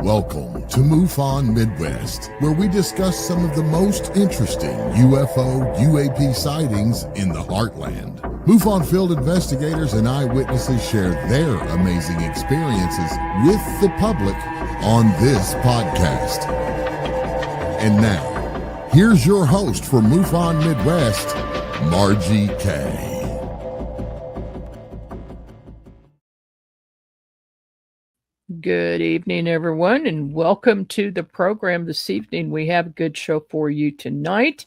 Welcome to MUFON Midwest, where we discuss some of the most interesting UFO, UAP sightings in the heartland. MUFON field investigators and eyewitnesses share their amazing experiences with the public on this podcast. And now, here's your host for MUFON Midwest, Margie K. Good evening, everyone, and welcome to the program this evening. We have a good show for you tonight.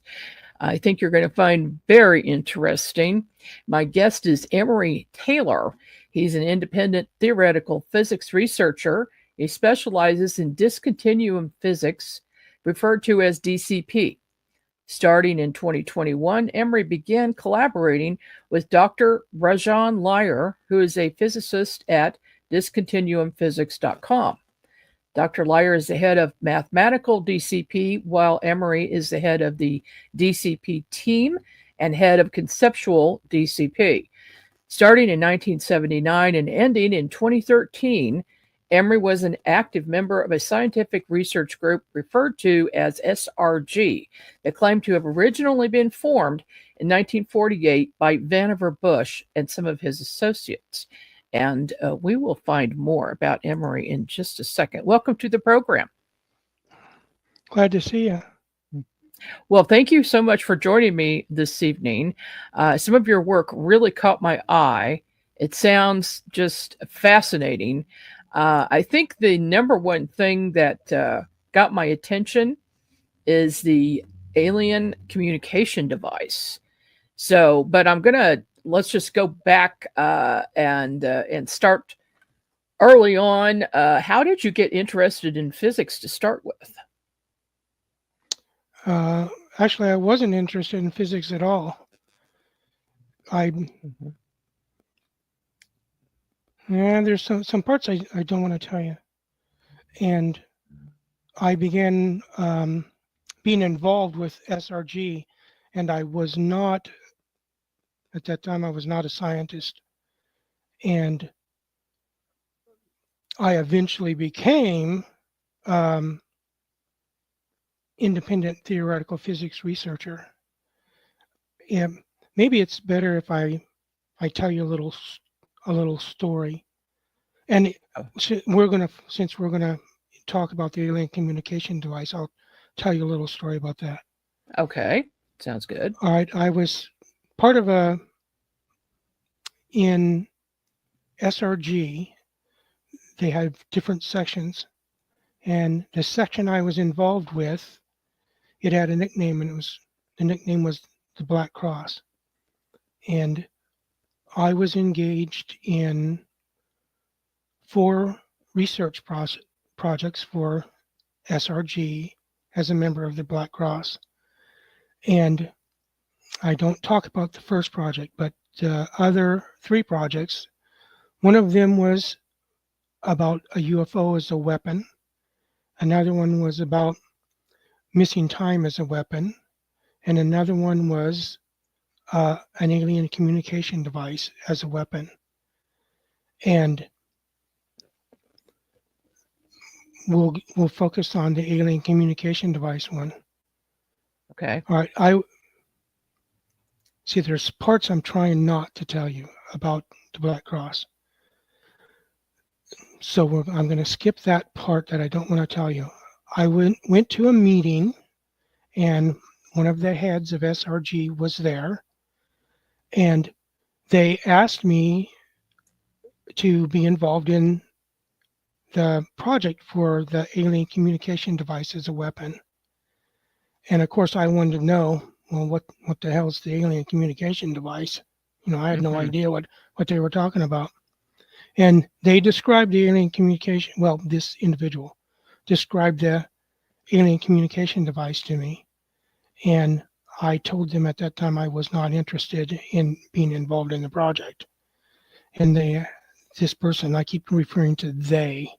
I think you're going to find very interesting. My guest is Emory Taylor. He's an independent theoretical physics researcher. He specializes in dis-continuum physics, referred to as DCP. Starting in 2021, Emory began collaborating with Dr. Rajan Iyer, who is a physicist at dis-continuumphysics.com. Dr. Iyer is the head of mathematical DCP, while Emory is the head of the DCP team and head of conceptual DCP. Starting in 1979 and ending in 2013, Emory was an active member of a scientific research group referred to as SRG that claimed to have originally been formed in 1948 by Vannevar Bush and some of his associates. And we will find more about Emory in just a second. Welcome to the program. Glad to see you. Well, thank you so much for joining me this evening. Some of your work really caught my eye. It sounds just fascinating. I think the number one thing that got my attention is the alien communication device. So, but let's just go back and start early on. How did you get interested in physics to start with? Actually, I wasn't interested in physics at all. There's some parts I don't want to tell you. And I began being involved with SRG, and I was not, at that time, I was not a scientist. And I eventually became independent theoretical physics researcher. And maybe it's better if I tell you a little story. And since we're gonna talk about the alien communication device, I'll tell you a little story about that. Okay, sounds good. All right, I was part of in SRG, they have different sections, and the section I was involved with, it had a nickname, and the nickname was the Black Cross. And I was engaged in 4 research projects for SRG as a member of the Black Cross. And I don't talk about the first project, but the other 3 projects, one of them was about a UFO as a weapon. Another one was about missing time as a weapon. And another one was an alien communication device as a weapon. And we'll focus on the alien communication device one. Okay. All right. See, there's parts I'm trying not to tell you about the Black Cross. So I'm going to skip that part that I don't want to tell you. I went to a meeting, and one of the heads of SRG was there, and they asked me to be involved in the project for the alien communication device as a weapon. And of course, I wanted to know, well, what the hell is the alien communication device? I had no idea what they were talking about. And they described the alien communication, well, this individual described the alien communication device to me. And I told them at that time I was not interested in being involved in the project. And this person, I keep referring to they,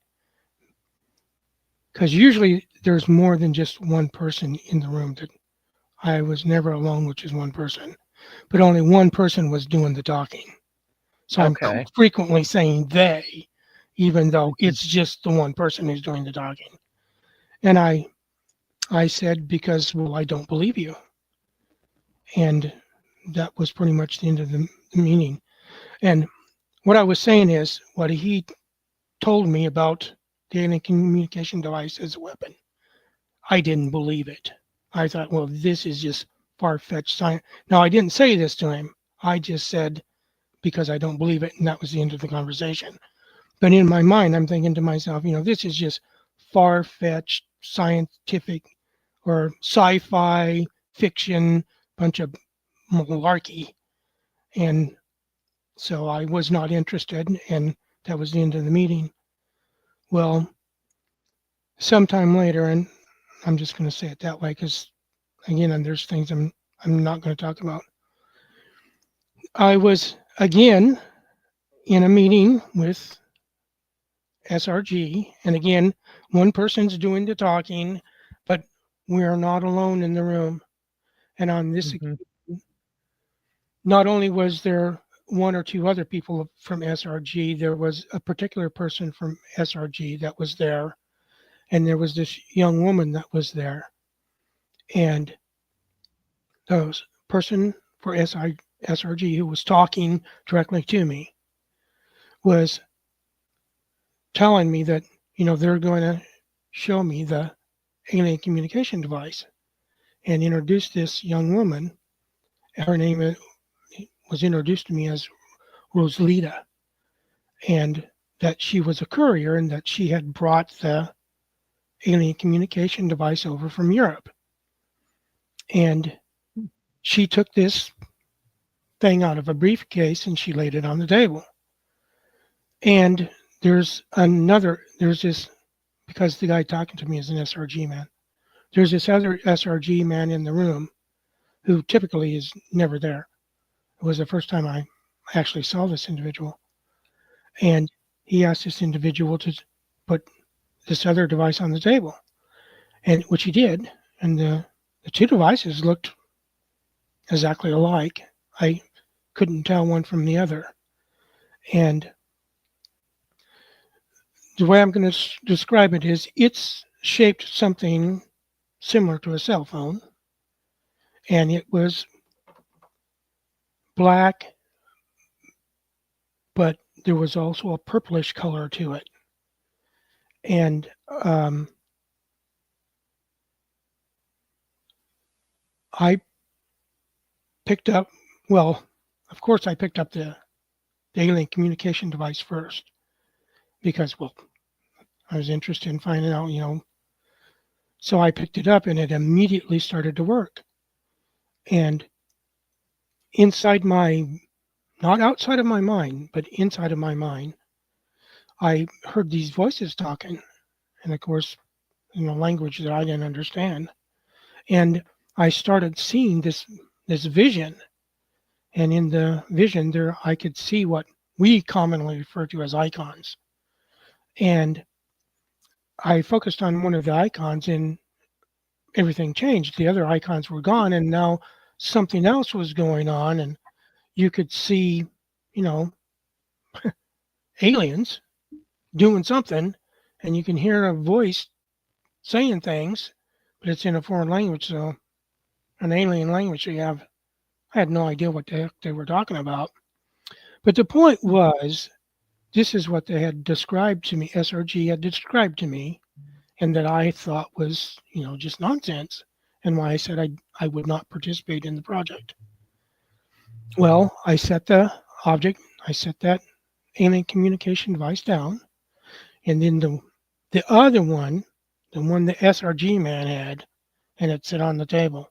because usually there's more than just one person in the room. That I was never alone with just one person, but only one person was doing the talking. So Okay. I'm frequently saying they, even though it's just the one person who's doing the talking. And I said, because, well, I don't believe you. And that was pretty much the end of the meeting. And what I was saying is, what he told me about the alien communication device as a weapon, I didn't believe it. I thought, well, this is just far-fetched science. Now, I didn't say this to him. I just said, because I don't believe it, and that was the end of the conversation. But in my mind, I'm thinking to myself, this is just far-fetched scientific or sci-fi fiction, bunch of malarkey. And so I was not interested, and that was the end of the meeting. Well, sometime later, and I'm just going to say it that way because, again, there's things I'm not going to talk about. I was again in a meeting with SRG, and again, one person's doing the talking, but we're not alone in the room. And on this, not only was there one or two other people from SRG, there was a particular person from SRG that was there, and there was this young woman that was there. And the person for SRG who was talking directly to me was telling me that, they're going to show me the alien communication device and introduce this young woman. Her name was introduced to me as Rosalita, and that she was a courier and that she had brought the alien communication device over from Europe. And she took this thing out of a briefcase and she laid it on the table. And there's this, because the guy talking to me is an SRG man, there's this other SRG man in the room who typically is never there. It was the first time I actually saw this individual. And he asked this individual to put this other device on the table, and which he did. And the two devices looked exactly alike. I couldn't tell one from the other. And the way I'm going to describe it is it's shaped something similar to a cell phone. And it was black, but there was also a purplish color to it. And I picked up, well, of course I picked up the alien communication device first because, well, I was interested in finding out, so I picked it up and it immediately started to work. And inside not outside of my mind, but inside of my mind, I heard these voices talking, and of course, language that I didn't understand. And I started seeing this vision, and in the vision there, I could see what we commonly refer to as icons. And I focused on one of the icons, and everything changed. The other icons were gone, and now something else was going on, and you could see, aliens doing something, and you can hear a voice saying things, but it's in a foreign language, so an alien language. So I had no idea what the heck they were talking about. But the point was, this is what they had described to me, SRG had described to me, and that I thought was, just nonsense, and why I said I would not participate in the project. Well, I set that alien communication device down, and then the other one, the one the SRG man had, and it sat on the table.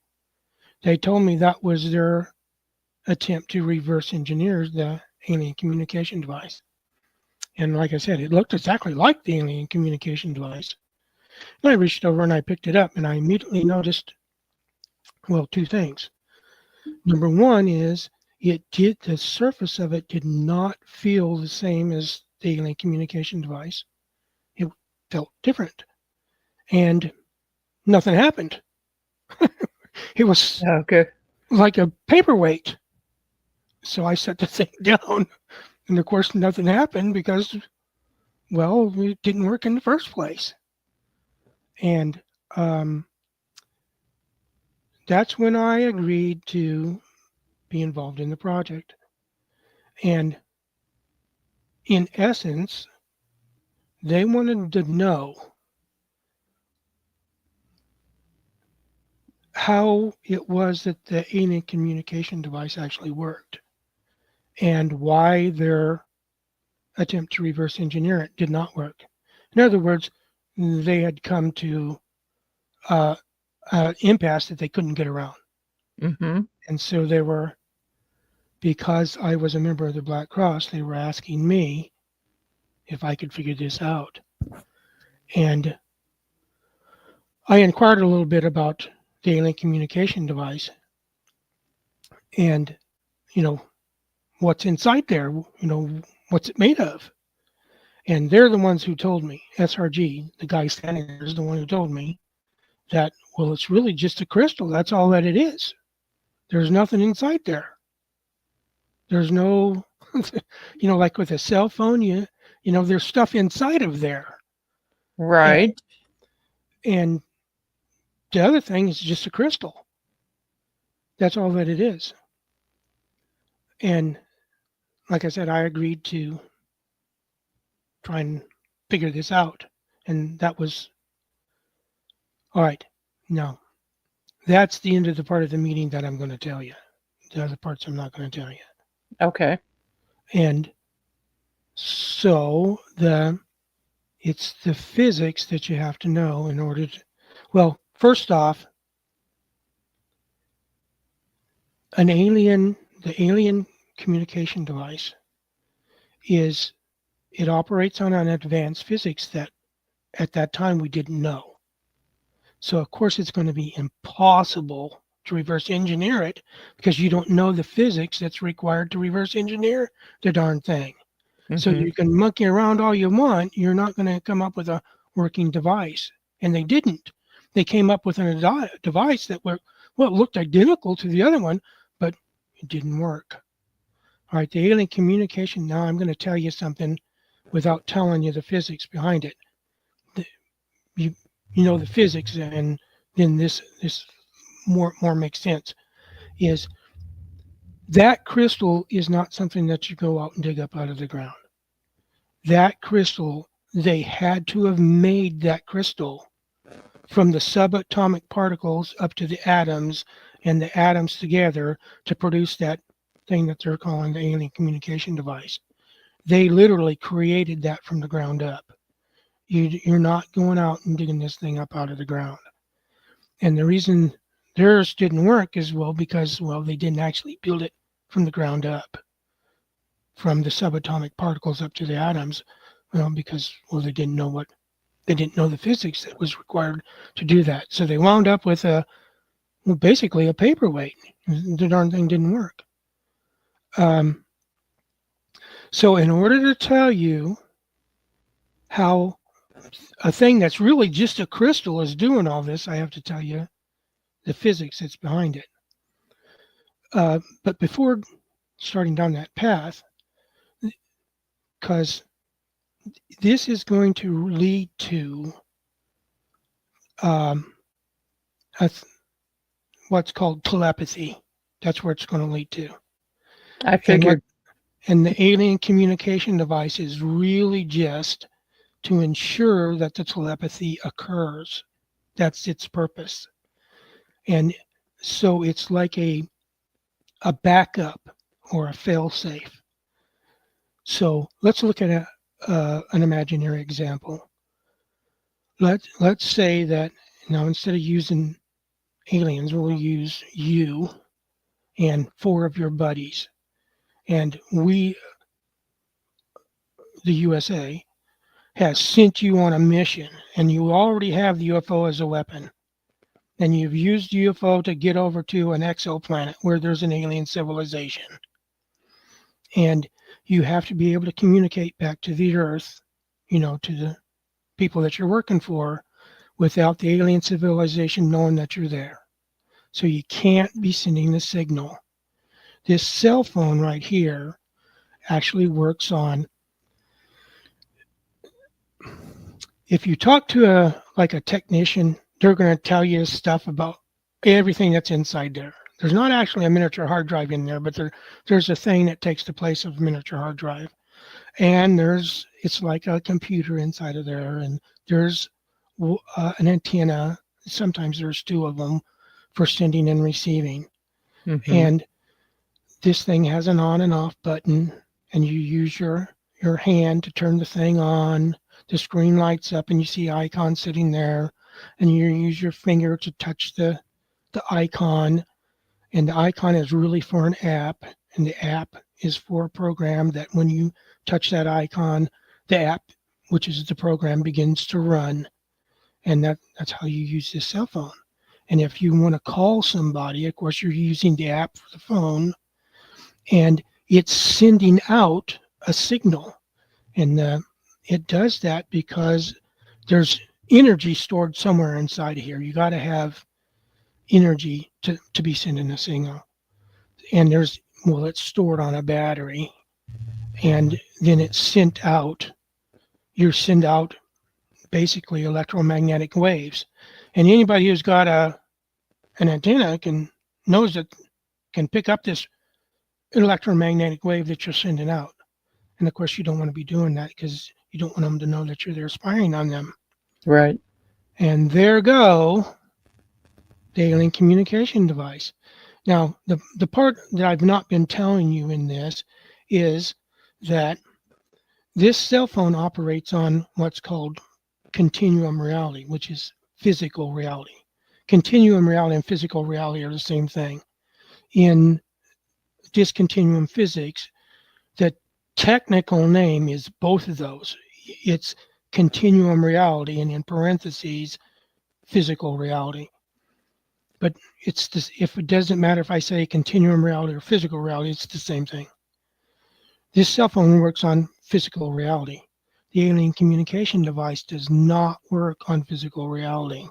They told me that was their attempt to reverse engineer the alien communication device. And like I said, it looked exactly like the alien communication device. And I reached over and I picked it up, and I immediately noticed, well, two things. Number one is the surface of it did not feel the same as the alien communication device. It felt different. And nothing happened. It was like a paperweight. So I set the thing down, and of course nothing happened because Well, it didn't work in the first place. And that's when I agreed to be involved in the project. And in essence, they wanted to know how it was that the alien communication device actually worked and why their attempt to reverse engineer it did not work. In other words, they had come to an impasse that they couldn't get around. Mm-hmm. And so they were, because I was a member of the Black Cross, they were asking me if I could figure this out. And I inquired a little bit about the alien communication device and, you know, what's inside there, what's it made of. And they're the ones who told me, SRG, the guy standing there, is the one who told me that, well, it's really just a crystal. That's all that it is. There's nothing inside there. There's no, like with a cell phone, there's stuff inside of there. Right. And the other thing is just a crystal. That's all that it is. And like I said, I agreed to try and figure this out. And that was all right. Now, that's the end of the part of the meeting that I'm going to tell you. The other parts I'm not going to tell you. Okay. And so it's the physics that you have to know in order to, well, first off, the alien communication device it operates on an advanced physics that at that time we didn't know. So of course it's going to be impossible to reverse engineer it because you don't know the physics that's required to reverse engineer the darn thing. Mm-hmm. So you can monkey around all you want, you're not going to come up with a working device. And they didn't. They came up with a device that looked identical to the other one, but it didn't work. All right, the alien communication, now I'm going to tell you something without telling you the physics behind it. You know the physics, and then this more makes sense, is that crystal is not something that you go out and dig up out of the ground. That crystal, they had to have made that crystal from the subatomic particles up to the atoms and the atoms together to produce that thing that they're calling the alien communication device. They literally created that from the ground up. You're not going out and digging this thing up out of the ground. And the reason theirs didn't work is, because they didn't actually build it from the ground up, from the subatomic particles up to the atoms, because they didn't know the physics that was required to do that. So they wound up with basically a paperweight. The darn thing didn't work. So in order to tell you how a thing that's really just a crystal is doing all this, I have to tell you the physics that's behind it. But before starting down that path, because this is going to lead to what's called telepathy. That's where it's going to lead to. I figured. And the alien communication device is really just to ensure that the telepathy occurs. That's its purpose. And so it's like a backup or a fail-safe. So let's look at an imaginary example. Let's say that now instead of using aliens, we'll use you and 4 of your buddies. And the USA, has sent you on a mission, and you already have the UFO as a weapon. And you've used UFO to get over to an exoplanet where there's an alien civilization. And you have to be able to communicate back to the Earth, to the people that you're working for, without the alien civilization knowing that you're there. So you can't be sending the signal. This cell phone right here actually works on if you talk to a technician, they're going to tell you stuff about everything that's inside there. There's not actually a miniature hard drive in there, but there's a thing that takes the place of a miniature hard drive. And it's like a computer inside of there, and there's an antenna. Sometimes there's two of them for sending and receiving. Mm-hmm. And this thing has an on and off button, and you use your hand to turn the thing on. The screen lights up and you see icons sitting there, and you use your finger to touch the icon, and the icon is really for an app, and the app is for a program that when you touch that icon, the app, which is the program, begins to run. And that's how you use this cell phone. And if you want to call somebody, of course, you're using the app for the phone, and it's sending out a signal. And it does that because there's energy stored somewhere inside of here. You got to have energy to be sending a signal. And it's stored on a battery, and then it's sent out. You send out basically electromagnetic waves. And anybody who's got an antenna can pick up this electromagnetic wave that you're sending out. And of course, you don't want to be doing that because you don't want them to know that you're there spying on them. Right. And there go the alien communication device. Now, the part that I've not been telling you in this is that this cell phone operates on what's called continuum reality, which is physical reality. Continuum reality and physical reality are the same thing. In dis-continuum physics, the technical name is both of those. It's continuum reality, and in parentheses, physical reality. But it's this, if it doesn't matter if I say continuum reality or physical reality, it's the same thing. This cell phone works on physical reality. The alien communication device does not work on physical reality.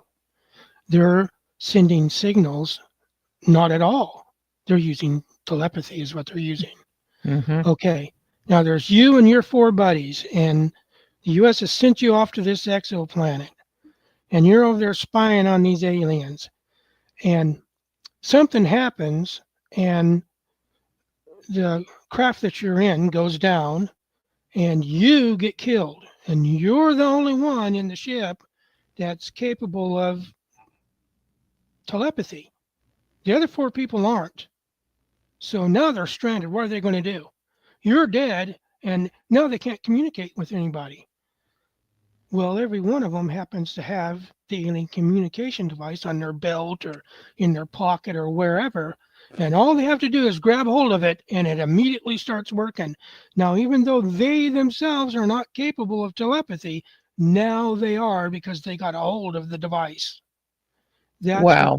They're sending signals, not at all. They're using telepathy is what they're using. Mm-hmm. Okay, now there's you and your 4 buddies, and the U.S. has sent you off to this exoplanet, and you're over there spying on these aliens, and something happens, and the craft that you're in goes down, and you get killed, and you're the only one in the ship that's capable of telepathy. The other 4 people aren't. So now they're stranded. What are they going to do? You're dead, and now they can't communicate with anybody. Well, every one of them happens to have the alien communication device on their belt or in their pocket or wherever. And all they have to do is grab hold of it, and it immediately starts working. Now, even though they themselves are not capable of telepathy, now they are because they got a hold of the device. Wow.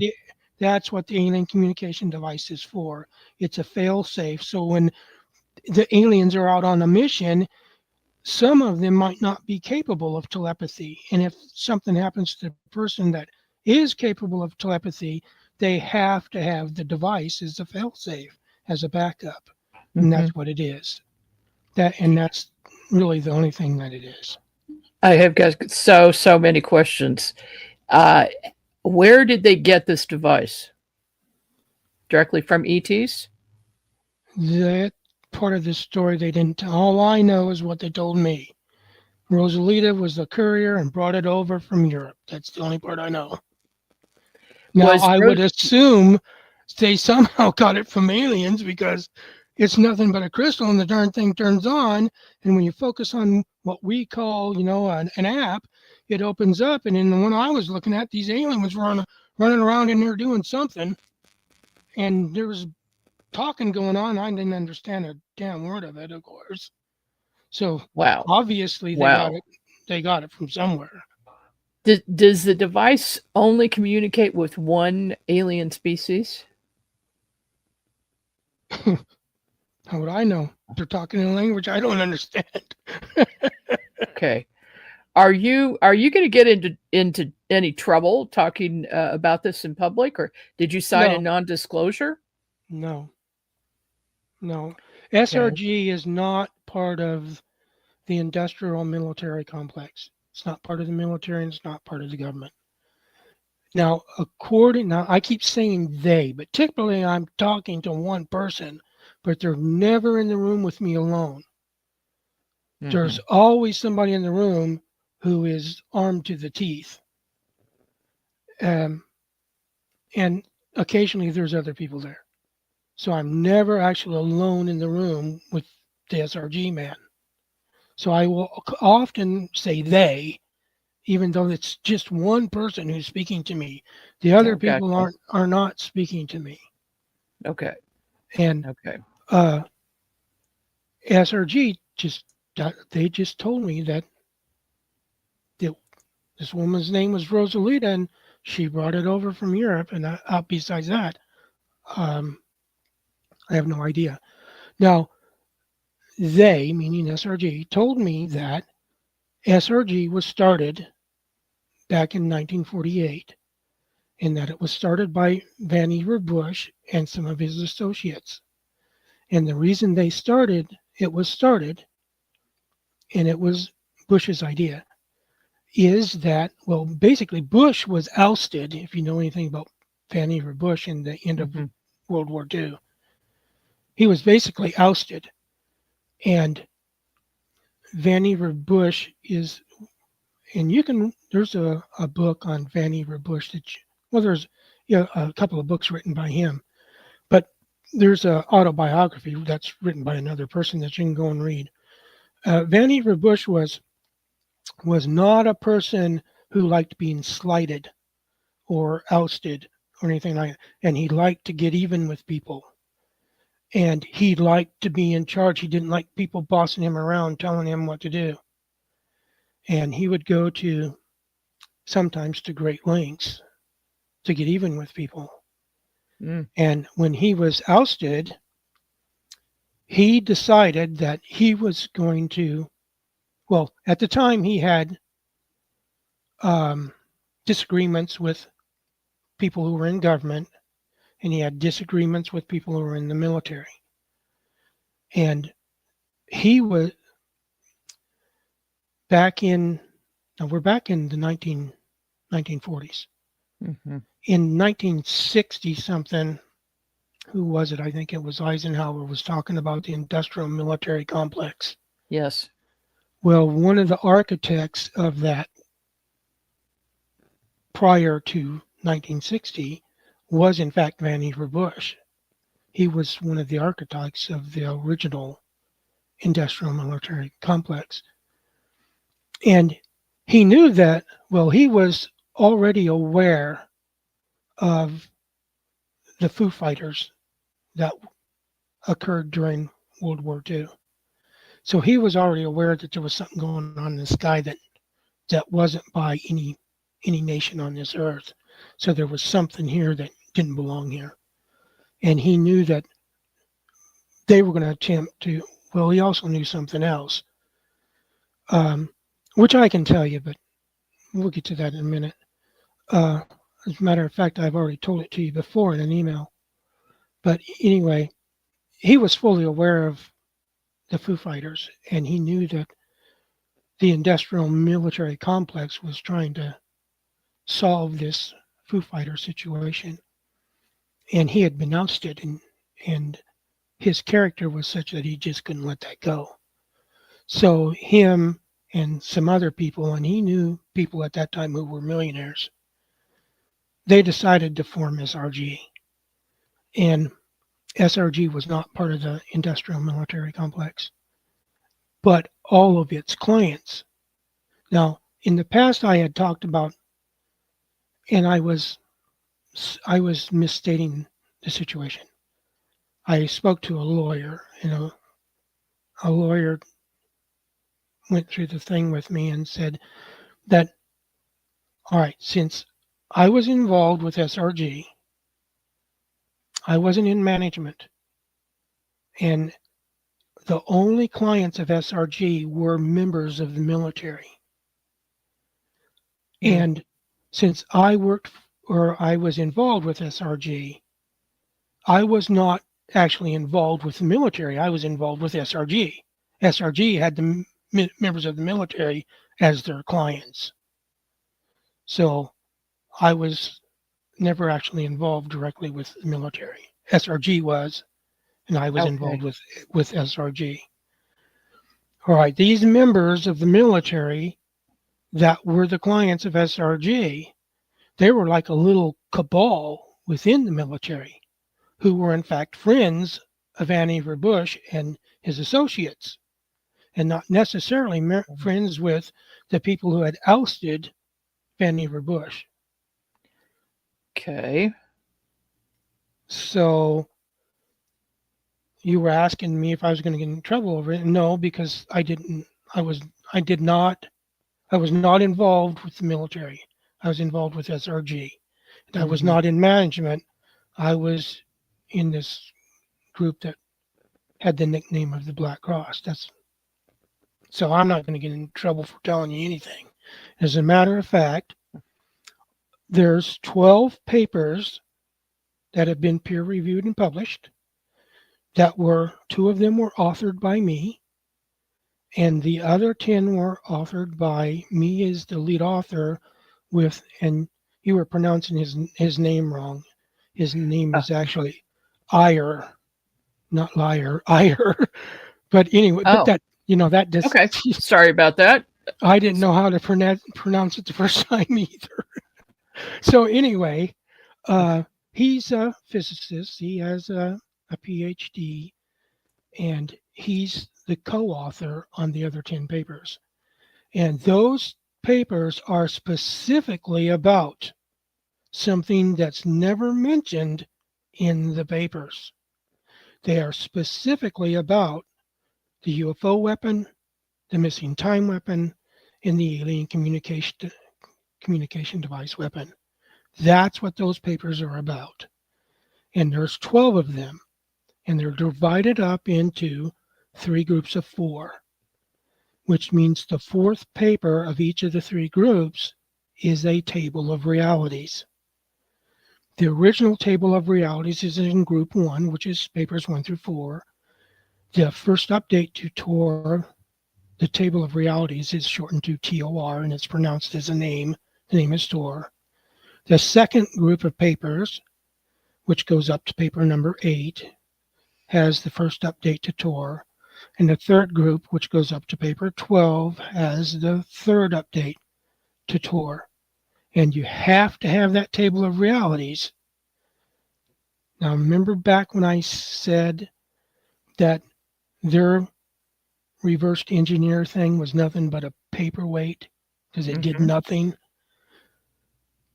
That's what the alien communication device is for. It's a fail-safe. So when the aliens are out on a mission, some of them might not be capable of telepathy. And if something happens to the person that is capable of telepathy, they have to have the device as a fail-safe, as a backup. Mm-hmm. And that's what it is. That's really the only thing that it is. I have got so many questions. Where did they get this device? Directly from ETs? That part of the story they didn't tell. All I know is what they told me. Rosalita was the courier and brought it over from Europe. That's the only part I know. Now, I would assume they somehow got it from aliens because it's nothing but a crystal and the darn thing turns on. And when you focus on what we call, an app, it opens up. And in the one I was looking at, these aliens were running around in there doing something. And there was talking going on. I didn't understand a damn word of it, of course. So wow, obviously they got it from somewhere. Does the device only communicate with one alien species? How would I know? They're talking in a language I don't understand. Okay. Are you going to get into any trouble talking about this in public, or did you sign a non-disclosure? No. SRG is not part of the industrial military complex. It's not part of the military, and it's not part of the government. Now, I keep saying they, but typically I'm talking to one person, but they're never in the room with me alone. There's always somebody in the room who is armed to the teeth. And occasionally there's other people there. So I'm never actually alone in the room with the SRG man. So I will often say they, even though it's just one person who's speaking to me. The other people are not speaking to me. Okay. And Okay. SRG they just told me that this woman's name was Rosalita, and she brought it over from Europe. And besides that, I have no idea. Now, they, meaning SRG, told me that SRG was started back in 1948, and that it was started by Vannevar Bush and some of his associates. And the reason it was started, and it was Bush's idea, is that, well, basically Bush was ousted, if you know anything about Vannevar Bush in the end of World War II. He was basically ousted. And Vannevar Bush is, and there's a book on Vannevar Bush there's a couple of books written by him, but there's an autobiography that's written by another person that you can go and read. Vannevar Bush was not a person who liked being slighted or ousted or anything like that. And he liked to get even with people. And he liked to be in charge. He didn't like people bossing him around, telling him what to do. And he would go sometimes to great lengths to get even with people. And when he was ousted, he decided that he was going to, well, at the time he had disagreements with people who were in government, and he had disagreements with people who were in the military. And he was we're back in the 1940s. In 1960 something, who was it? I think it was Eisenhower was talking about the industrial military complex. Yes. Well, one of the architects of that prior to 1960 was in fact Vannevar Bush. He was one of the architects of the original industrial military complex. And he knew that, well, he was already aware of the Foo Fighters that occurred during World War II. So he was already aware that there was something going on in the sky that wasn't by any nation on this earth. So there was something here that didn't belong here. And he knew that they were going to attempt to, well, he also knew something else, which I can tell you, but we'll get to that in a minute. As a matter of fact, I've already told it to you before in an email. But anyway, he was fully aware of the Foo Fighters, and he knew that the industrial military complex was trying to solve this Foo Fighter situation. And he had been ousted, and his character was such that he just couldn't let that go. So him and some other people, and he knew people at that time who were millionaires, they decided to form SRG. And SRG was not part of the industrial military complex, but all of its clients. Now, in the past, I had talked about, and I was misstating the situation. I spoke to a lawyer, and a lawyer went through the thing with me and said that, all right, since I was involved with SRG, I wasn't in management, and the only clients of SRG were members of the military. And since I was involved with SRG, I was not actually involved with the military. I was involved with SRG. SRG had the members of the military as their clients. So I was never actually involved directly with the military. SRG was, and I was involved with SRG. All right, these members of the military that were the clients of SRG, they were like a little cabal within the military who were in fact friends of Vannevar Bush and his associates, and not necessarily friends with the people who had ousted Vannevar Bush. Okay. So you were asking me if I was going to get in trouble over it. No, because I was not involved with the military. I was involved with SRG. I was not in management. I was in this group that had the nickname of the Black Cross. So I'm not going to get in trouble for telling you anything. As a matter of fact, there's 12 papers that have been peer reviewed and published. Two of them were authored by me, and the other 10 were authored by me as the lead author and you were pronouncing his name wrong. His name is actually Iyer, not liar, Iyer. But anyway, that just... Okay, sorry about that. I didn't know how to pronounce it the first time either. So anyway, he's a physicist. He has a PhD, and he's the co-author on the other 10 papers. And those papers are specifically about something that's never mentioned in the papers. They are specifically about the UFO weapon, the missing time weapon, and the alien communication device weapon. That's what those papers are about. And there's 12 of them. And they're divided up into 3 groups of 4, which means the 4th paper of each of the 3 groups is a table of realities. The original table of realities is in group 1, which is papers 1 through 4. The first update to TOR, the table of realities, is shortened to TOR, and it's pronounced as a name. The name is TOR. The second group of papers, which goes up to paper number 8, has the first update to TOR. And the third group, which goes up to paper 12, has the third update to TOR. And you have to have that table of realities. Now, remember back when I said that their reversed engineer thing was nothing but a paperweight because it did nothing?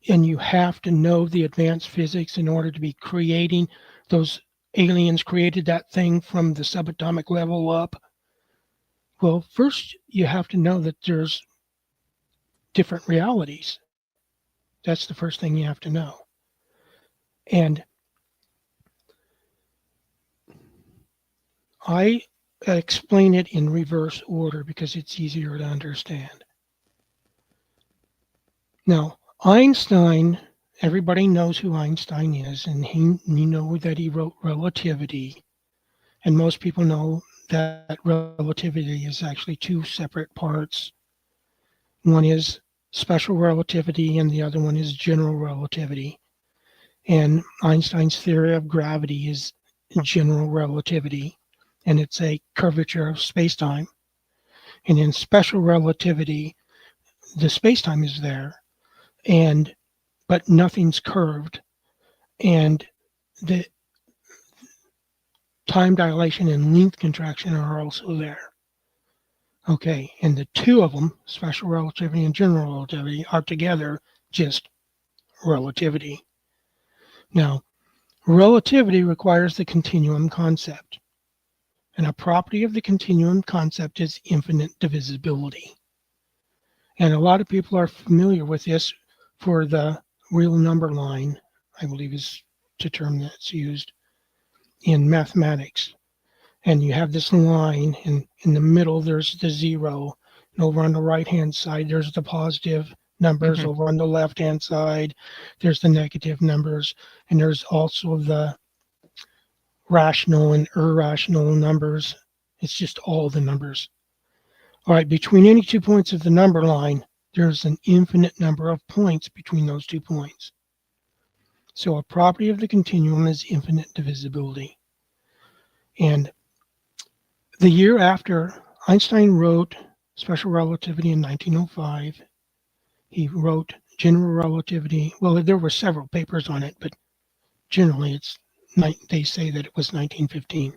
And you have to know the advanced physics in order to be creating those aliens created that thing from the subatomic level up. Well, first you have to know that there's different realities. That's the first thing you have to know. And I explain it in reverse order because it's easier to understand. Now, Einstein, everybody knows who Einstein is, and you know that he wrote relativity. And most people know that relativity is actually 2 separate parts. One is special relativity, and the other one is general relativity. And Einstein's theory of gravity is general relativity, and it's a curvature of space-time. And in special relativity, the space-time is there, but nothing's curved, and the time dilation and length contraction are also there. Okay, and the 2 of them, special relativity and general relativity, are together just relativity. Now, relativity requires the continuum concept, and a property of the continuum concept is infinite divisibility. And a lot of people are familiar with this for the real number line, I believe is the term that's used in mathematics. And you have this line, and in the middle there's the 0, and over on the right-hand side there's the positive numbers, over on the left-hand side there's the negative numbers, and there's also the rational and irrational numbers. It's just all the numbers. All right, between any 2 points of the number line, there's an infinite number of points between those 2 points. So a property of the continuum is infinite divisibility. And the year after Einstein wrote special relativity in 1905, he wrote general relativity. Well, there were several papers on it, but generally they say that it was 1915.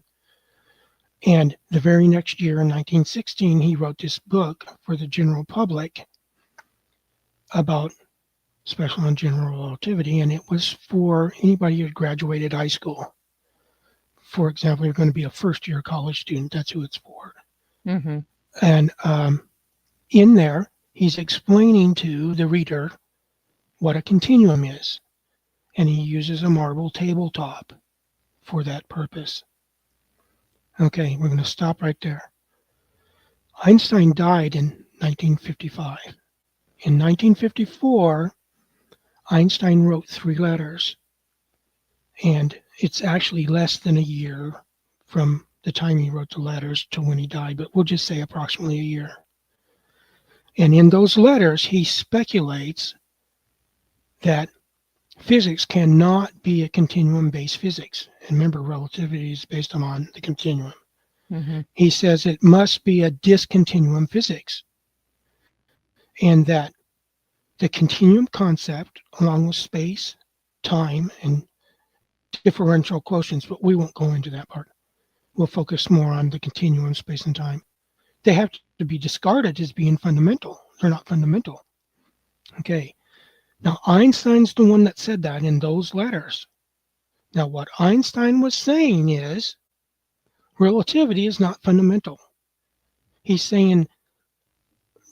And the very next year, in 1916, he wrote this book for the general public about special and general relativity, and it was for anybody who had graduated high school. For example, you're going to be a first-year college student. That's who it's for. Mm-hmm. And in there, he's explaining to the reader what a continuum is, and he uses a marble tabletop for that purpose. Okay, we're going to stop right there. Einstein died in 1955. In 1954, Einstein wrote 3 letters, and it's actually less than a year from the time he wrote the letters to when he died, but we'll just say approximately a year. And in those letters, he speculates that physics cannot be a continuum-based physics. And remember, relativity is based on the continuum. Mm-hmm. He says it must be a dis-continuum physics, and that the continuum concept, along with space, time, and differential quotients, but we won't go into that part. We'll focus more on the continuum, space, and time. They have to be discarded as being fundamental. They're not fundamental. Okay. Now, Einstein's the one that said that in those letters. Now, what Einstein was saying is relativity is not fundamental. He's saying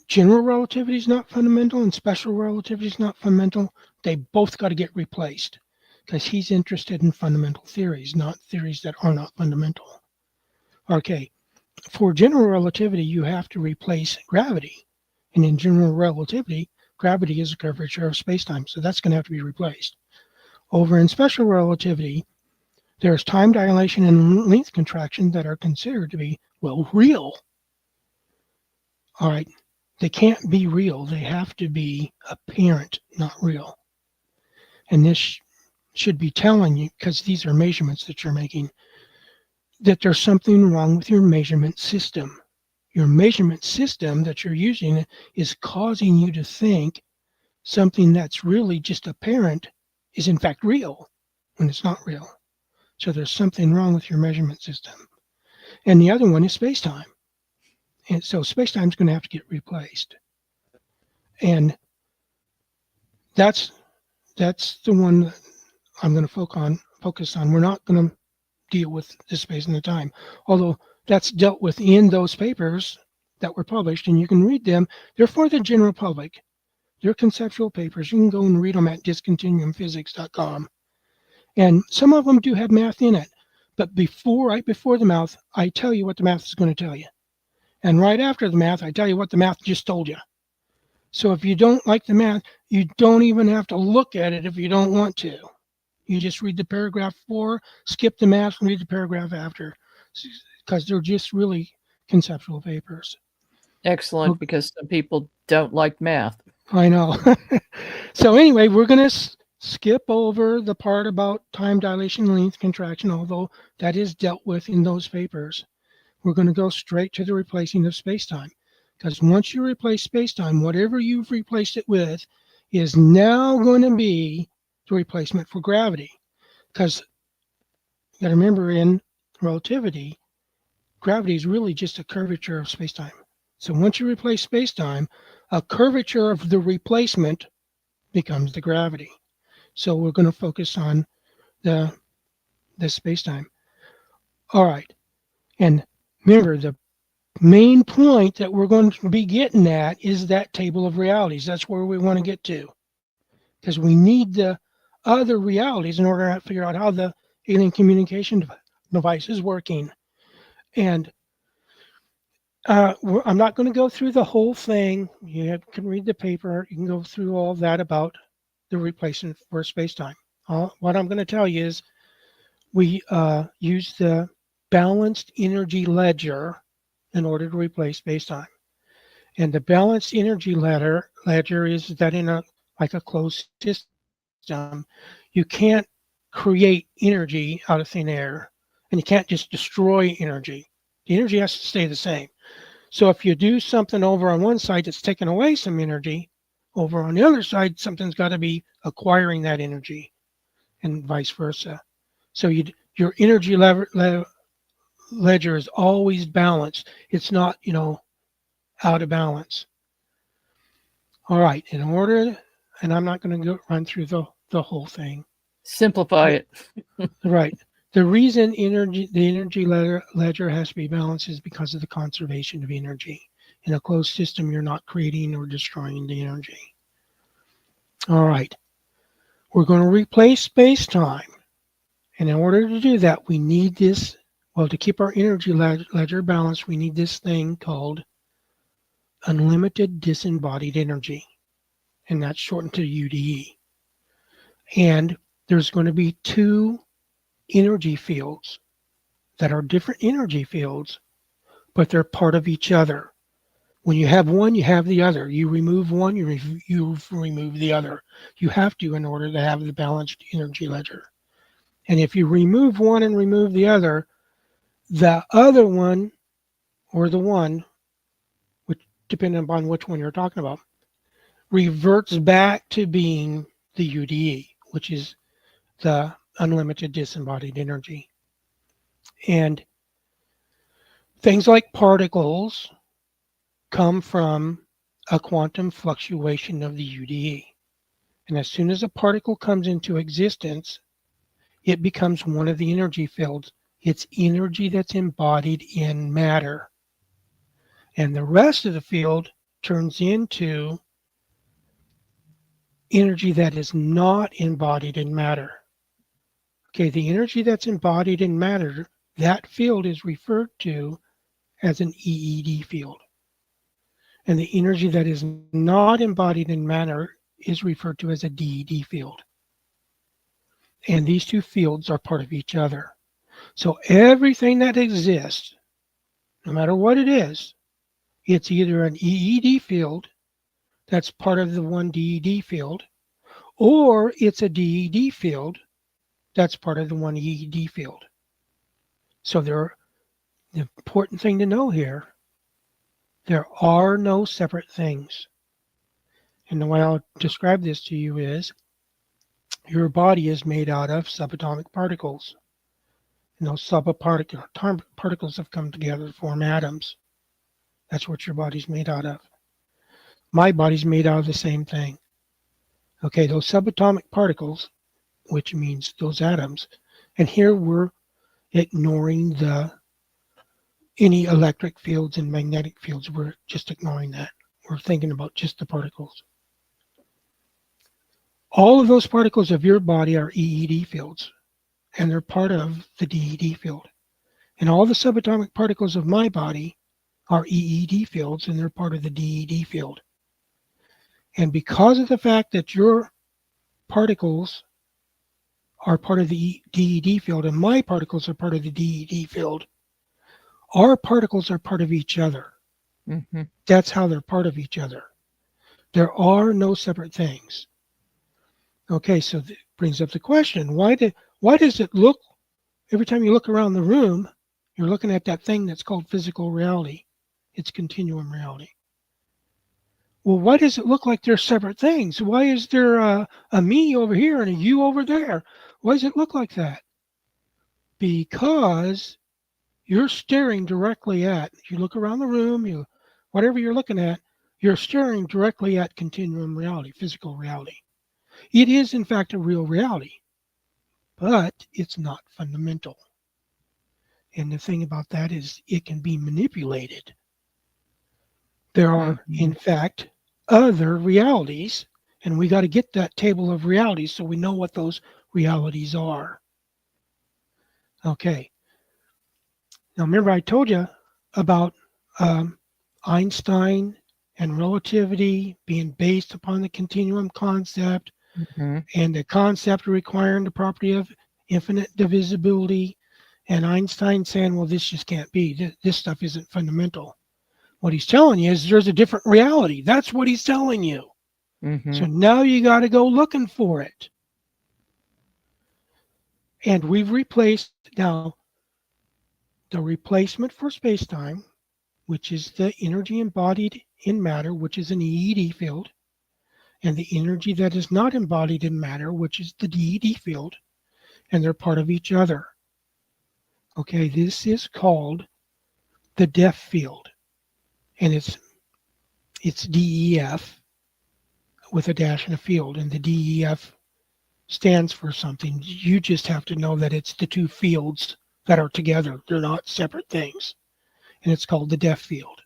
general relativity is not fundamental and special relativity is not fundamental. They both got to get replaced because he's interested in fundamental theories, not theories that are not fundamental. Okay, for general relativity, you have to replace gravity. And in general relativity, gravity is a curvature of space-time, so that's going to have to be replaced. Over in special relativity, there's time dilation and length contraction that are considered to be, well, real. All right, they can't be real. They have to be apparent, not real. And this should be telling you, because these are measurements that you're making, that there's something wrong with your measurement system. Your measurement system that you're using is causing you to think something that's really just apparent is in fact real when it's not real. So there's something wrong with your measurement system. And the other one is space-time. And so space-time is going to have to get replaced. And that's the one that I'm going to focus on. We're not going to deal with the space and the time, although that's dealt with in those papers that were published, and you can read them. They're for the general public. They're conceptual papers. You can go and read them at dis-continuumphysics.com. And some of them do have math in it, but right before the math, I tell you what the math is going to tell you. And right after the math, I tell you what the math just told you. So if you don't like the math, you don't even have to look at it if you don't want to. You just read the paragraph before, skip the math, and read the paragraph after, because they're just really conceptual papers. Excellent, because some people don't like math. I know. So anyway, we're going to skip over the part about time dilation and length contraction, although that is dealt with in those papers. We're going to go straight to the replacing of space-time, because once you replace space-time, whatever you've replaced it with is now going to be the replacement for gravity. Because you got to remember, in relativity, gravity is really just a curvature of space-time. So once you replace space-time, a curvature of the replacement becomes the gravity. So we're going to focus on the space-time. All right. And remember, the main point that we're going to be getting at is that table of realities. That's where we want to get to, because we need the other realities in order to figure out how the alien communication device is working. And I'm not going to go through the whole thing. You can read the paper. You can go through all that about the replacement for space-time. What I'm going to tell you is we use the balanced energy ledger in order to replace space-time. And the balanced energy ledger is that in a closed system, you can't create energy out of thin air, and you can't just destroy energy. The energy has to stay the same. So if you do something over on one side that's taking away some energy, over on the other side, something's got to be acquiring that energy, and vice versa. So your energy ledger is always balanced. It's not, out of balance. All right, in order, and I'm not going to run through the whole thing. Simplify it. Right. The reason the energy ledger has to be balanced is because of the conservation of energy. In a closed system, you're not creating or destroying the energy. All right. We're going to replace space-time. And in order to do that, we need this, to keep our energy ledger balanced, we need this thing called unlimited disembodied energy. And that's shortened to UDE. And there's going to be two energy fields that are different energy fields, but they're part of each other. When you have one, you have the other. You remove one, you remove the other. You have to in order to have the balanced energy ledger. And if you remove one and remove the other one, or the one, which depending upon which one you're talking about, reverts back to being the UDE, which is the unlimited disembodied energy. And things like particles come from a quantum fluctuation of the UDE. And as soon as a particle comes into existence, it becomes one of the energy fields. It's energy that's embodied in matter. And the rest of the field turns into energy that is not embodied in matter. Okay, the energy that's embodied in matter, that field is referred to as an EED field. And the energy that is not embodied in matter is referred to as a DED field. And these two fields are part of each other. So everything that exists, no matter what it is, it's either an EED field that's part of the one DED field, or it's a DED field that's part of the one EED field. So the important thing to know here, there are no separate things. And the way I'll describe this to you is, your body is made out of subatomic particles. And those particles have come together to form atoms. That's what your body's made out of. My body's made out of the same thing. Okay, those subatomic particles, which means those atoms, and here we're ignoring any electric fields and magnetic fields. We're just ignoring that. We're thinking about just the particles. All of those particles of your body are EED fields, and they're part of the DED field. And all the subatomic particles of my body are EED fields, and they're part of the DED field. And because of the fact that your particles are part of the DED field and my particles are part of the DED field, our particles are part of each other. Mm-hmm. That's how they're part of each other. There are no separate things. Okay, so that brings up the question, why does it look, every time you look around the room, you're looking at that thing that's called physical reality. It's continuum reality. Well, why does it look like they're separate things? Why is there a me over here and a you over there? Why does it look like that? Because you're staring directly at, you look around the room, whatever you're looking at, you're staring directly at continuum reality, physical reality. It is, in fact, a real reality, but it's not fundamental. And the thing about that is it can be manipulated. There are, in fact, other realities, and we got to get that table of realities so we know what those realities are. Okay. Now, remember I told you about Einstein and relativity being based upon the continuum concept, and the concept requiring the property of infinite divisibility, and Einstein saying, well, this just can't be. This stuff isn't fundamental. What he's telling you is there's a different reality. That's what he's telling you. So now you got to go looking for it. And we've replaced now the replacement for space-time, which is the energy embodied in matter, which is an EED field, and the energy that is not embodied in matter, which is the DED field, and they're part of each other. Okay, this is called the depth field, and it's DEF with a dash and a field, and the DEF stands for something. You just have to know that it's the two fields that are together. They're not separate things, and it's called the depth field.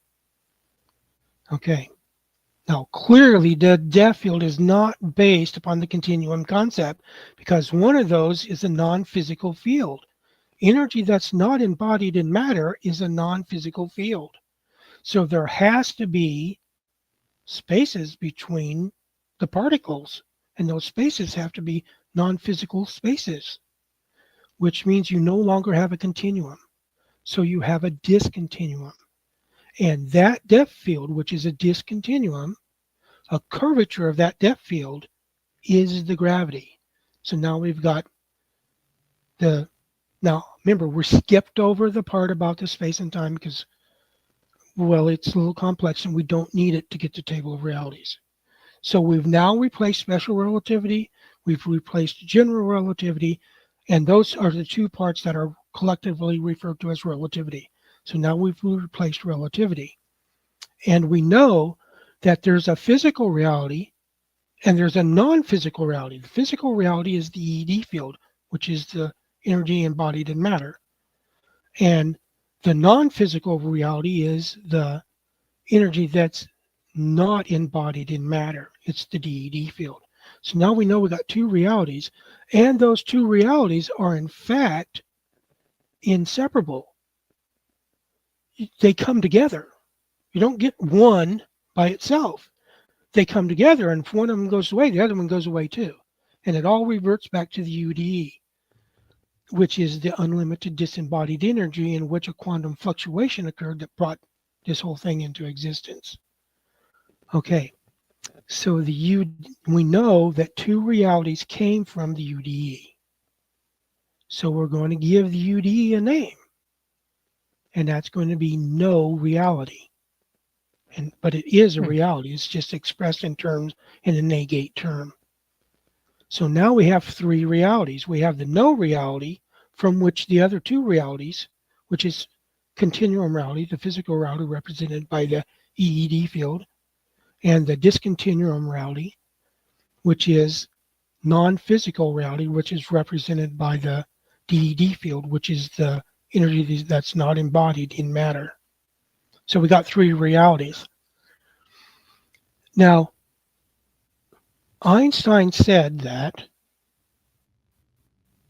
Okay. Now, clearly, the depth field is not based upon the continuum concept because one of those is a non-physical field. Energy that's not embodied in matter is a non-physical field. So there has to be spaces between the particles, and those spaces have to be non-physical spaces, which means you no longer have a continuum. So you have a discontinuum. And that depth field, which is a discontinuum, a curvature of that depth field is the gravity. So now we've got now remember, we skipped over the part about the space and time because, well, it's a little complex and we don't need it to get to table of realities. So we've now replaced special relativity, we've replaced general relativity, and those are the two parts that are collectively referred to as relativity. So now we've replaced relativity. And we know that there's a physical reality and there's a non-physical reality. The physical reality is the EED field, which is the energy embodied in matter. And the non-physical reality is the energy that's not embodied in matter. It's the DED field. So now we know we got two realities, and those two realities are in fact inseparable. They come together. You don't get one by itself. They come together, and if one of them goes away, the other one goes away too. And it all reverts back to the UDE, which is the unlimited disembodied energy in which a quantum fluctuation occurred that brought this whole thing into existence. Okay, so we know that two realities came from the UDE. So we're going to give the UDE a name, and that's going to be no reality. But it is a reality. It's just expressed in a negate term. So now we have three realities. We have the no reality, from which the other two realities, which is continuum reality, the physical reality represented by the EED field, and the discontinuum reality, which is non-physical reality, which is represented by the DED field, which is the energy that's not embodied in matter. So we got three realities. Now, Einstein said that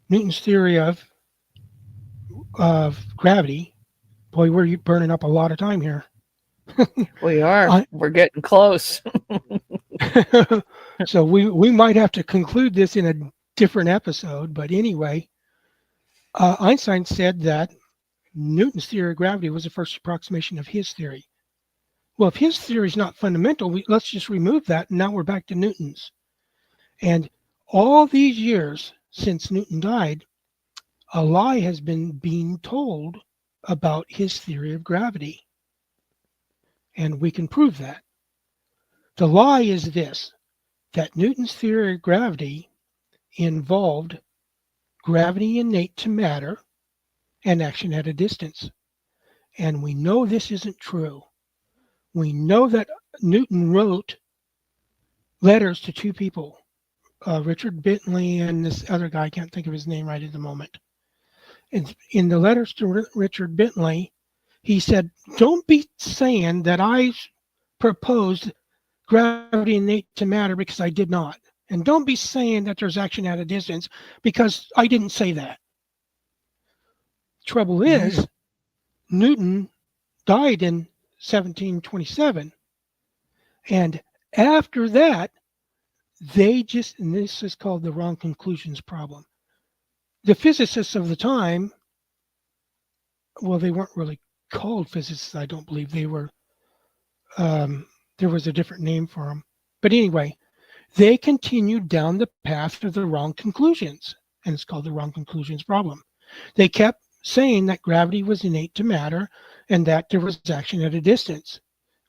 Newton's theory of gravity, boy, we're burning up a lot of time here. We are. We're getting close. So we might have to conclude this in a different episode. But anyway, Einstein said that Newton's theory of gravity was the first approximation of his theory. Well, if his theory is not fundamental, let's just remove that, and now we're back to Newton's. And all these years since Newton died, a lie has been being told about his theory of gravity. And we can prove that. The lie is this, that Newton's theory of gravity involved gravity innate to matter and action at a distance. And we know this isn't true. We know that Newton wrote letters to two people, Richard Bentley and this other guy, I can't think of his name right at the moment. And in the letters to Richard Bentley, he said, don't be saying that I proposed gravity innate to matter because I did not. And don't be saying that there's action at a distance because I didn't say that. Trouble is, Newton died in 1727. And after that, and this is called the wrong conclusions problem. The physicists of the time, well, they weren't really called physicists, I don't believe. They were there was a different name for them. But anyway, they continued down the path of the wrong conclusions, and it's called the wrong conclusions problem. They kept saying that gravity was innate to matter and that there was action at a distance.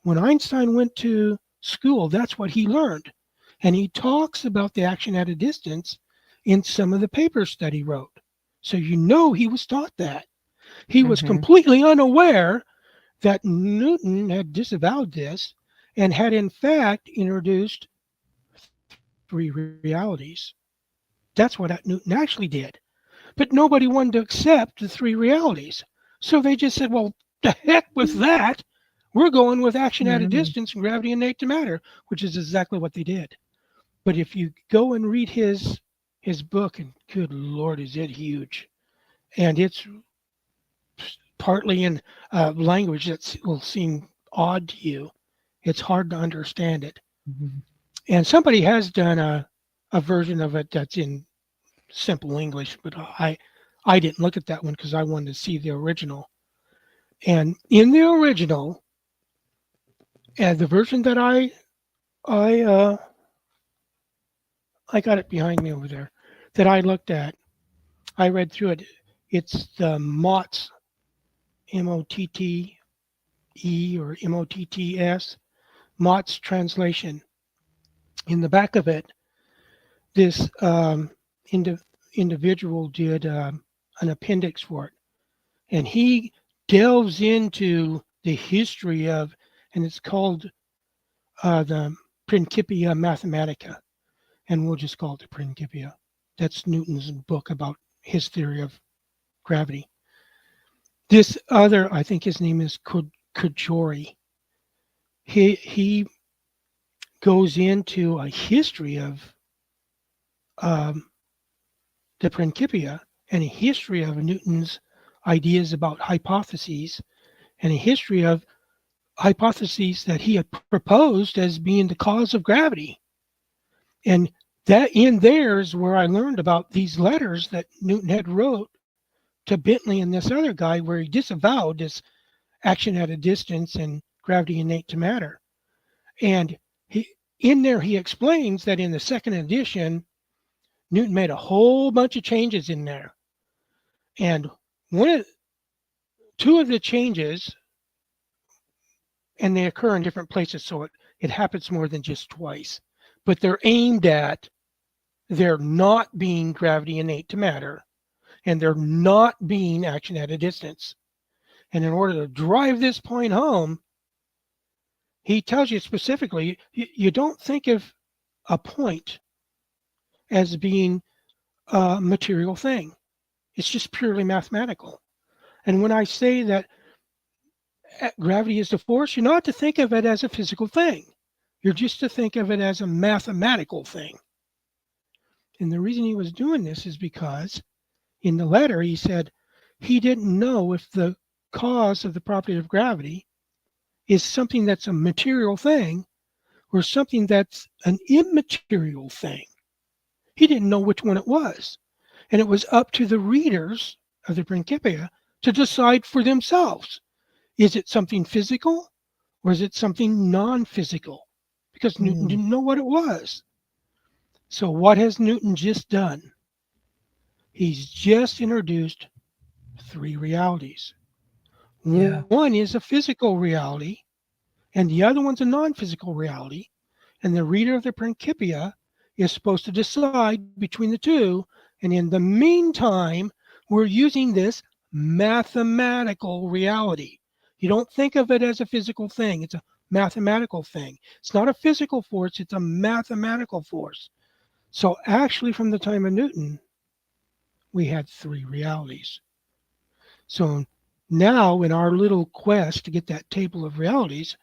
When Einstein went to school, that's what he learned. And he talks about the action at a distance in some of the papers that he wrote. So you know he was taught that. He was completely unaware that Newton had disavowed this and had in fact introduced three realities. That's what Newton actually did. But nobody wanted to accept the three realities. So they just said, well, the heck with that. We're going with action at a distance and gravity innate to matter, which is exactly what they did. But if you go and read his book, and good Lord, is it huge. And it's partly in language that will seem odd to you. It's hard to understand it. And somebody has done a version of it that's in simple English, but I didn't look at that one because I wanted to see the original. And in the original, and the version that I got it behind me over there, that I looked at, I read through it. It's the Mott's, M-O-T-T-E or M-O-T-T-S, Mott's translation. In the back of it, this individual did an appendix for it. And he delves into the history of, and it's called the Principia Mathematica. And we'll just call it the Principia. That's Newton's book about his theory of gravity. This other, I think his name is Cajori. He goes into a history of the Principia and a history of Newton's ideas about hypotheses and a history of hypotheses that he had proposed as being the cause of gravity. And that in there is where I learned about these letters that Newton had wrote to Bentley and this other guy where he disavowed this action at a distance and gravity innate to matter. And in there he explains that in the second edition, Newton made a whole bunch of changes in there. And two of the changes, and they occur in different places, so it happens more than just twice, but they're aimed at there not being gravity innate to matter, and there not being action at a distance. And in order to drive this point home, he tells you specifically, you don't think of a point as being a material thing. It's just purely mathematical. And when I say that gravity is the force, you're not to think of it as a physical thing. You're just to think of it as a mathematical thing. And the reason he was doing this is because in the letter he said he didn't know if the cause of the property of gravity is something that's a material thing or something that's an immaterial thing. He didn't know which one it was. And it was up to the readers of the Principia to decide for themselves. Is it something physical or is it something non-physical? Because Newton didn't know what it was. So what has Newton just done? He's just introduced three realities. Yeah. One is a physical reality, and the other one's a non-physical reality. And the reader of the Principia is supposed to decide between the two. And in the meantime, we're using this mathematical reality. You don't think of it as a physical thing. It's a mathematical thing. It's not a physical force. It's a mathematical force. So actually, from the time of Newton, we had three realities. So now in our little quest to get that table of realities,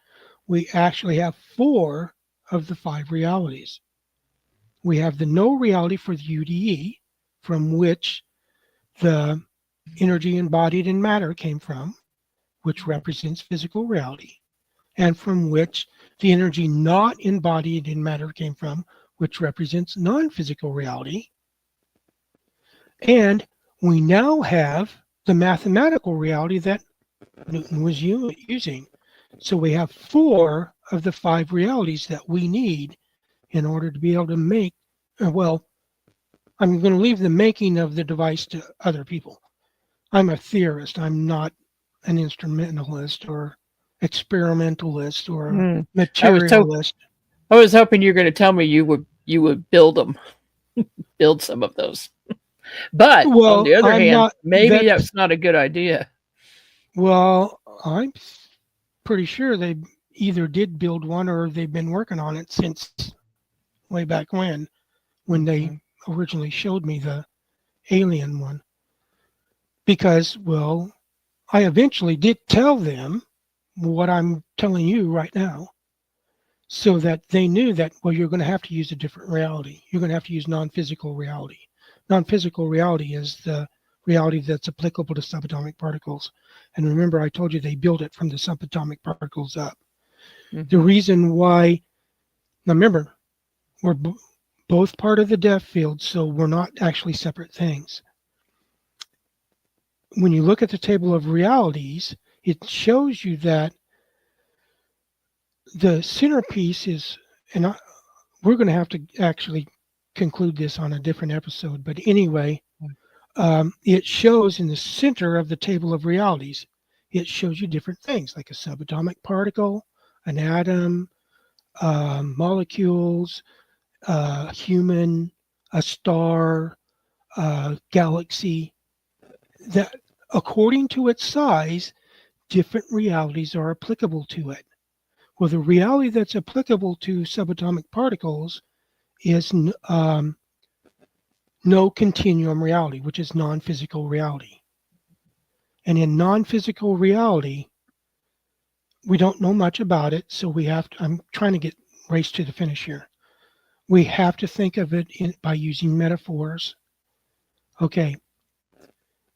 we actually have four of the five realities. We have the no reality for the UDE, from which the energy embodied in matter came from, which represents physical reality, and from which the energy not embodied in matter came from, which represents non-physical reality. And we now have the mathematical reality that Newton was using. So we have 4 of the 5 realities that we need in order to be able to make, well, I'm going to leave the making of the device to other people. I'm a theorist. I'm not an instrumentalist or experimentalist or a I was materialist. I was hoping you were going to tell me you would build them, build some of those. But on Well, the other I'm hand, not maybe that. that's not a good idea. Well, I'm pretty sure they either did build one or they've been working on it since way back when they originally showed me the alien one. Because, well, I eventually did tell them what I'm telling you right now, so that they knew that, well, you're going to have to use a different reality. You're going to have to use non-physical reality. Non-physical reality is the reality that's applicable to subatomic particles. And remember, I told you they build it from the subatomic particles up. The reason why, now remember, we're both part of the depth field, so we're not actually separate things. When you look at the table of realities, it shows you that the centerpiece is, and we're going to have to actually conclude this on a different episode, but anyway, it shows in the center of the table of realities, it shows you different things like a subatomic particle, an atom, molecules, human, a star, galaxy, that according to its size, different realities are applicable to it. Well, the reality that's applicable to subatomic particles is no continuum reality, which is non-physical reality. And in non-physical reality, we don't know much about it, so we have to, I'm trying to get race to the finish here. We have to think of it by using metaphors. Okay,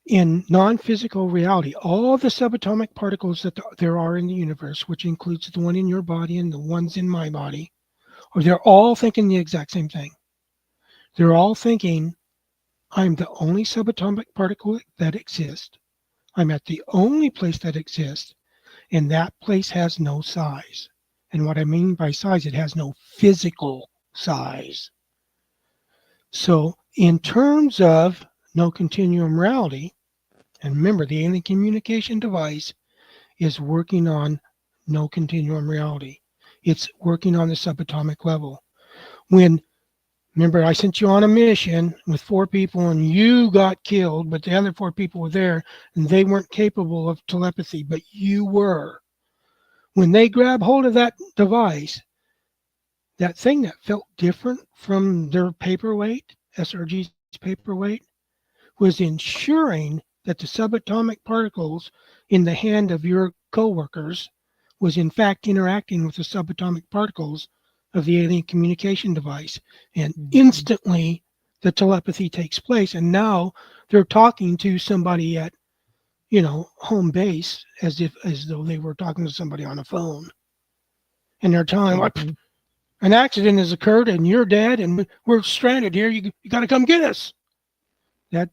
in non-physical reality, all the subatomic particles that there are in the universe, which includes the one in your body and the ones in my body, or they're all thinking the exact same thing. They're all thinking, I'm the only subatomic particle that exists. I'm at the only place that exists, and that place has no size. And what I mean by size, it has no physical size. So in terms of no continuum reality, and remember, the alien communication device is working on no continuum reality. It's working on the subatomic level. Remember, I sent you on a mission with 4 people and you got killed, but the other 4 people were there and they weren't capable of telepathy, but you were. When they grab hold of that device, that thing that felt different from their paperweight, SRG's paperweight, was ensuring that the subatomic particles in the hand of your coworkers was in fact interacting with the subatomic particles of the alien communication device. And instantly the telepathy takes place. And now they're talking to somebody at, home base as though they were talking to somebody on a phone. And they're telling what an accident has occurred and you're dead and we're stranded here. You got to come get us. That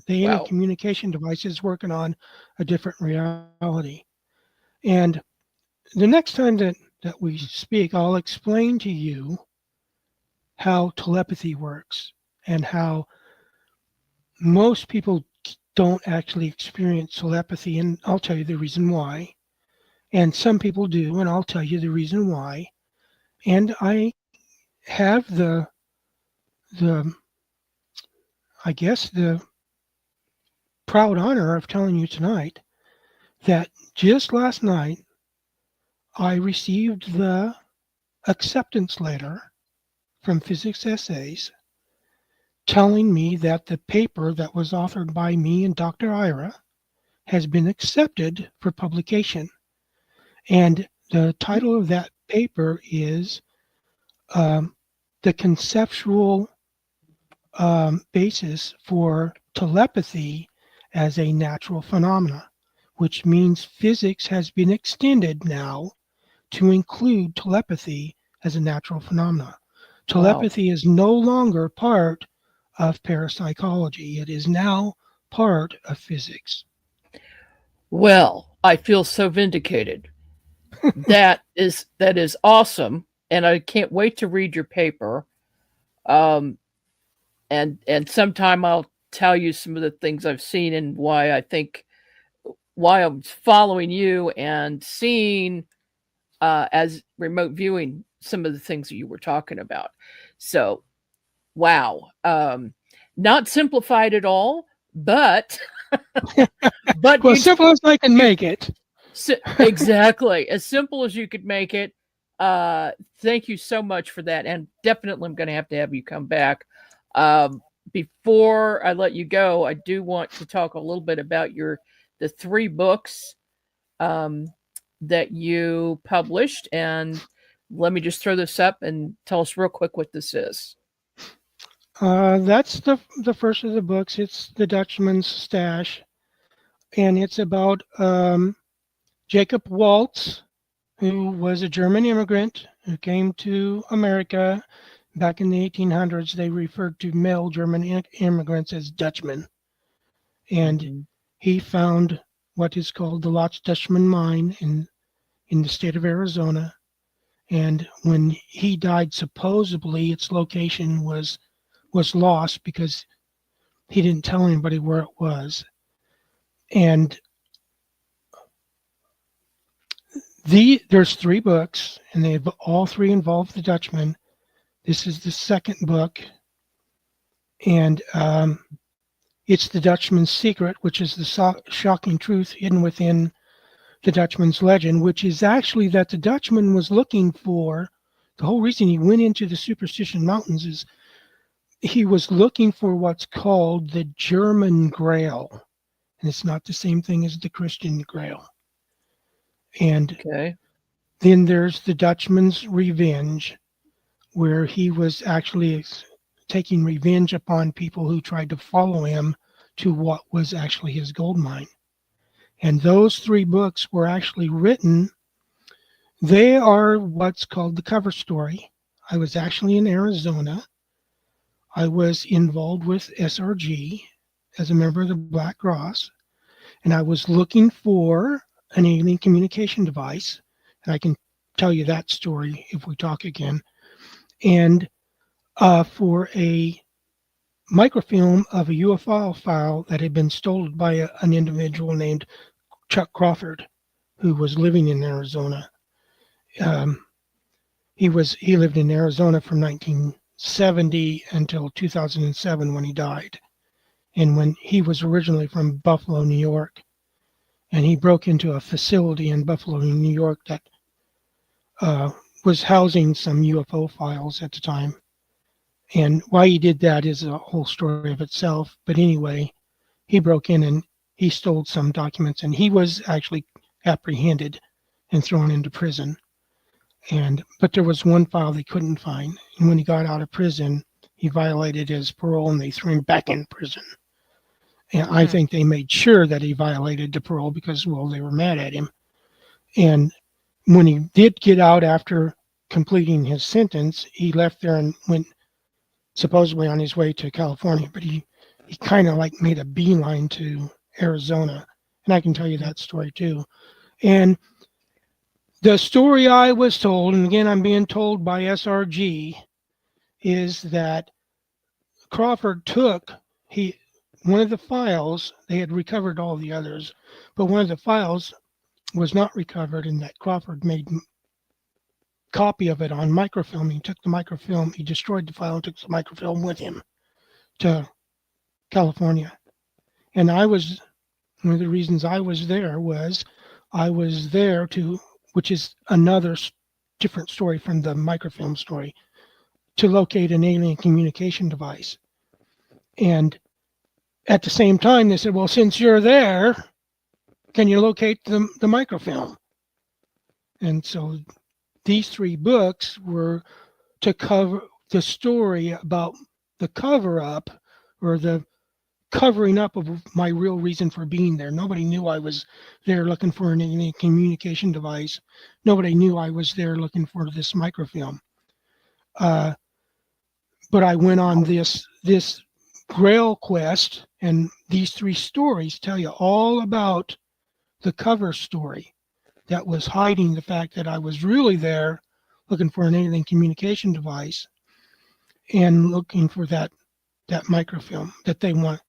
the alien communication device is working on a different reality. And the next time that we speak, I'll explain to you how telepathy works and how most people don't actually experience telepathy. And I'll tell you the reason why. And some people do, and I'll tell you the reason why. And I have the I guess the proud honor of telling you tonight that just last night I received the acceptance letter from Physics Essays telling me that the paper that was authored by me and Dr. Iyer has been accepted for publication. And the title of that paper is The Conceptual Basis for Telepathy as a Natural Phenomena, which means physics has been extended now to include telepathy as a natural phenomena. Telepathy is no longer part of parapsychology. It is now part of physics. Well, I feel so vindicated. That is awesome, and I can't wait to read your paper. And sometime I'll tell you some of the things I've seen and why I'm following you and seeing as remote viewing some of the things that you were talking about. So, wow, not simplified at all, but but Well, simple as I can make it. exactly as simple as you could make it. Thank you so much for that, and definitely I'm going to have you come back. Before I let you go, I do want to talk a little bit about the 3 books that you published, and let me just throw this up and tell us real quick what this is. That's the first of the books. It's The Dutchman's Stash, and it's about Jacob Waltz, who was a German immigrant who came to America back in the 1800s. They referred to male German immigrants as Dutchmen, and he found what is called the Lost Dutchman mine in the state of Arizona. And when he died, supposedly its location was lost because he didn't tell anybody where it was. And there's 3 books, and they all 3 involve the Dutchman. This is the second book, and it's The Dutchman's Secret, which is the shocking truth hidden within the Dutchman's legend, which is actually that the Dutchman was looking for. The whole reason he went into the Superstition Mountains is he was looking for what's called the German Grail, and it's not the same thing as the Christian Grail. And then there's the Dutchman's Revenge, where he was actually taking revenge upon people who tried to follow him to what was actually his gold mine. And those 3 books were actually written. They are what's called the cover story. I was actually in Arizona. I was involved with SRG as a member of the Black Cross, and I was looking for an alien communication device. And I can tell you that story if we talk again. And for a microfilm of a UFO file that had been stolen by an individual named Chuck Crawford, who was living in Arizona. He lived in Arizona from 1970 until 2007 when he died. And when he was originally from Buffalo, New York, and he broke into a facility in Buffalo, New York that was housing some UFO files at the time. And why he did that is a whole story of itself. But anyway, he broke in and he stole some documents, and he was actually apprehended and thrown into prison. But there was one file they couldn't find. And when he got out of prison, he violated his parole and they threw him back in prison. And I think they made sure that he violated the parole because, well, they were mad at him. And when he did get out after completing his sentence, he left there and went supposedly on his way to California, but he kind of like made a beeline to Arizona. And I can tell you that story too. And the story I was told, and again, I'm being told by SRG, is that Crawford took one of the files. They had recovered all the others, but one of the files was not recovered, and that Crawford made copy of it on microfilm. He took the microfilm, he destroyed the file and took the microfilm with him to California. And one of the reasons I was there which is another different story from the microfilm story, to locate an alien communication device. And at the same time, they said, well, since you're there, can you locate the microfilm? And so these 3 books were to cover the story about the cover-up, or the covering up of my real reason for being there. Nobody knew I was there looking for an alien communication device. Nobody knew I was there looking for this microfilm. But I went on this Grail quest, and these 3 stories tell you all about the cover story. that was hiding the fact that I was really there looking for an alien communication device and looking for that microfilm that they want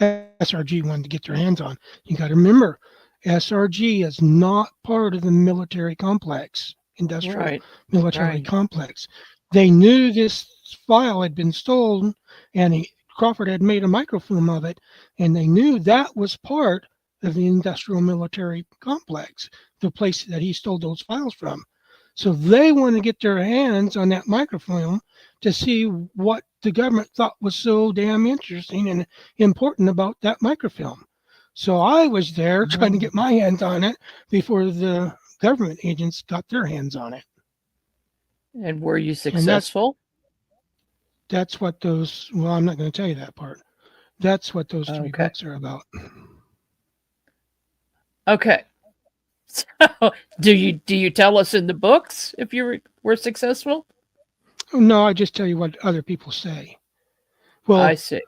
SRG wanted to get their hands on. You got to remember, SRG is not part of the military complex, industrial military complex. They knew this file had been stolen, and Crawford had made a microfilm of it, and they knew that was part of the industrial military complex, the place that he stole those files from. So they want to get their hands on that microfilm to see what the government thought was so damn interesting and important about that microfilm. So I was there trying to get my hands on it before the government agents got their hands on it. And were you successful? That's what those, well, I'm not going to tell you that part. That's what those three books are about. Okay. So do you tell us in the books if you were successful? No, I just tell you what other people say. Well, I see.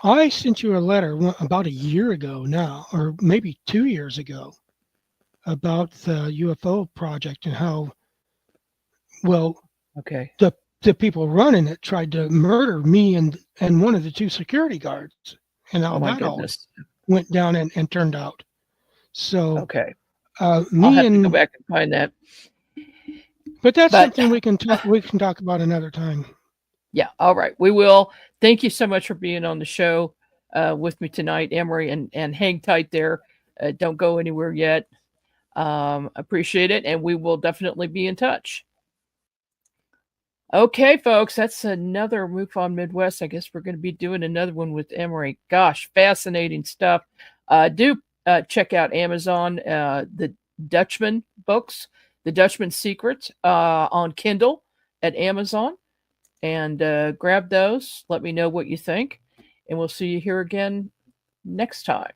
I sent you a letter about a year ago now, or maybe 2 years ago, about the UFO project and how, well, the people running it tried to murder me and one of the two security guards, and how that all went down and turned out. So, I'll have to go back and find that. But that's something we can talk about another time. Yeah, all right, we will. Thank you so much for being on the show with me tonight, Emory, and hang tight there. Don't go anywhere yet. Appreciate it, and we will definitely be in touch. Okay, folks, that's another MUFON Midwest. I guess we're going to be doing another one with Emory. Gosh, fascinating stuff. Do check out Amazon, the Dutchman books, The Dutchman Secret on Kindle at Amazon. And grab those. Let me know what you think. And we'll see you here again next time.